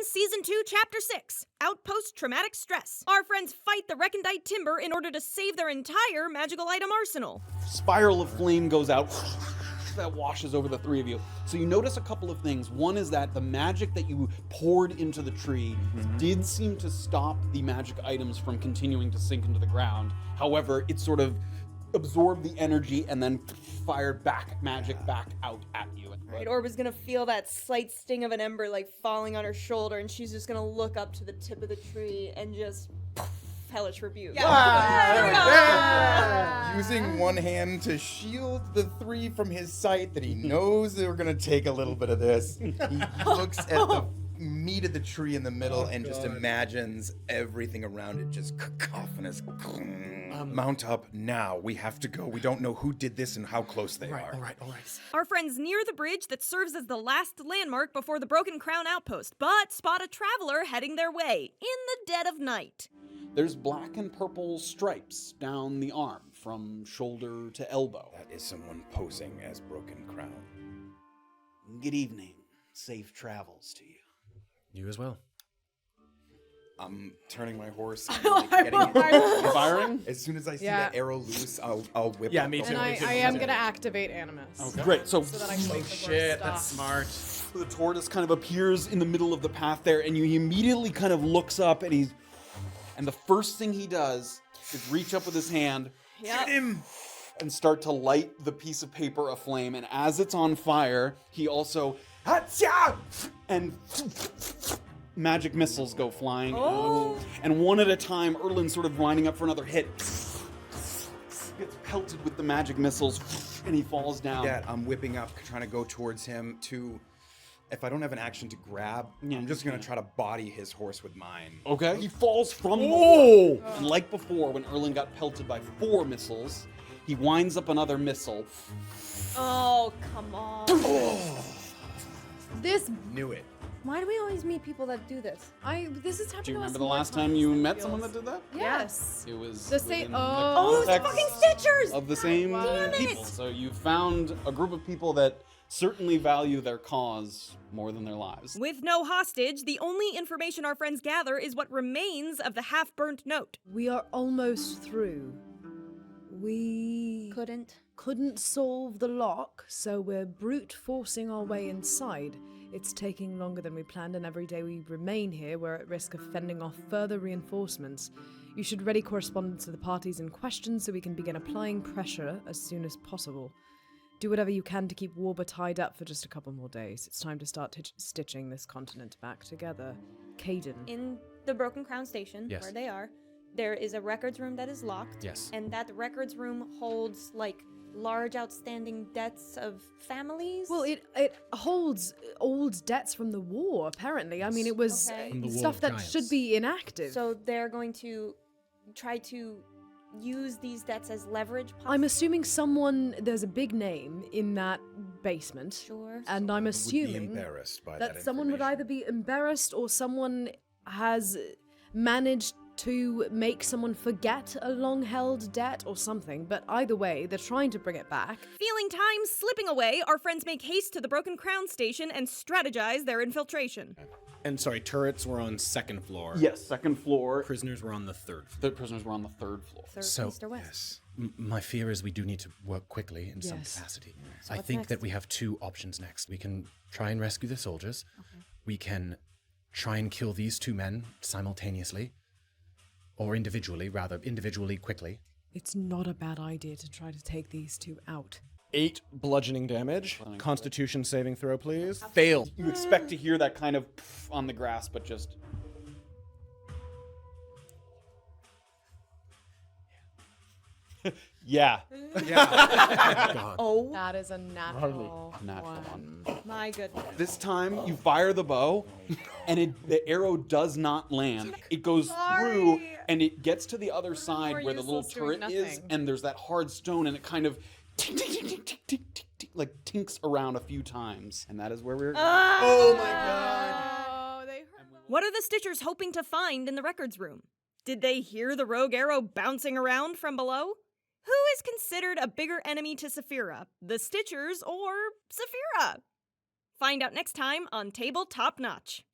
Friends Season 2, Chapter 6, Outpost Traumatic Stress. Our friends fight the recondite timber in order to save their entire magical item arsenal. Spiral of flame goes out that washes over the three of you. So you notice a couple of things. One is that the magic that you poured into the tree did seem to stop the magic items from continuing to sink into the ground. However, it sort of absorbed the energy and then fired magic back out at you. Right, Orba's gonna feel that slight sting of an ember like falling on her shoulder, and she's just gonna look up to the tip of the tree and just hellish rebuke. Using one hand to shield the three from his sight that he knows they're gonna take a little bit of this. He looks at the meat of the tree in the middle and just imagines everything around it just cacophonous. Mount up now. We have to go. We don't know who did this and how close they are. All right. Our friends near the bridge that serves as the last landmark before the Broken Crown outpost, but spot a traveler heading their way in the dead of night. There's black and purple stripes down the arm from shoulder to elbow. That is someone posing as Broken Crown. Good evening. Safe travels to you. You as well. I'm turning my horse and getting Firing? As soon as I see that arrow loose, I'll whip Yeah, up me the too. horse. And I am gonna activate Animus. Okay. Great. So that I can make the Shit, stop. that's smart. the tortoise kind of appears in the middle of the path there, and he immediately kind of looks up, and the first thing he does is reach up with his hand, Yep. and start to light the piece of paper aflame. And as it's on fire, he also and magic missiles go flying out. And one at a time, Erland's sort of lining up for another hit. Gets pelted with the magic missiles, and he falls down. Dad, I'm whipping up, trying to go towards him to... If I don't have an action to grab, I'm just going to try to body his horse with mine. Okay. He falls from the wall. And like before, when Erland got pelted by 4 missiles, he winds up another missile. Oh, come on. This. Knew it. Why do we always meet people that do this? This is happening. Do you to us remember the more last times time you than it met someone feels. that did that? Yes. It was The same- within the Oh, the context fucking Stitchers! of the same Damn people. it! So you found a group of people that certainly value their cause more than their lives. With no hostage, the only information our friends gather is what remains of the half-burnt note. We are almost through. We couldn't solve the lock, so we're brute forcing our way inside. It's taking longer than we planned, and every day we remain here, we're at risk of fending off further reinforcements. You should ready correspondence to the parties in question so we can begin applying pressure as soon as possible. Do whatever you can to keep Orba tied up for just a couple more days. It's time to start stitching this continent back together. Caden. In the Broken Crown Station, Yes. where they are, there is a records room that is locked. Yes. And that records room holds, like, large outstanding debts of families. Well, it holds old debts from the war, apparently. I mean, it was Okay. From the War stuff of that Giants. should be inactive. So they're going to try to use these debts as leverage. I'm assuming there's a big name in that basement. Sure. And I'm Would be assuming embarrassed by that that someone would either be embarrassed or someone has managed to make someone forget a long-held debt or something. But either way, they're trying to bring it back. Feeling time slipping away, our friends make haste to the Broken Crown station and strategize their infiltration. And sorry, turrets were on 2nd floor. Yes, 2nd floor. Prisoners were on the 3rd floor. The prisoners were on the 3rd floor. Third, So- East or West. My fear is we do need to work quickly in some Yes. capacity. So I what's think next? that we have 2 options next. We can try and rescue the soldiers. Okay. We can try and kill these 2 men simultaneously. Or individually quickly. It's not a bad idea to try to take these 2 out. 8 bludgeoning damage. Constitution saving throw, please. Fail. You expect to hear that kind of on the grass, but just... yeah. God. Oh, That is a natural Natural my goodness. This time, you fire the bow, and the arrow does not land. It goes through, and it gets to the other side More where the little useless doing turret is, nothing. and there's that hard stone, and it kind of like tinks around a few times. And that is where we're... Oh my god! Oh, they hurt. What are the Stitchers hoping to find in the records room? Did they hear the rogue arrow bouncing around from below? Who is considered a bigger enemy to Safira, the Stitchers or Safira? Find out next time on Tabletop Notch.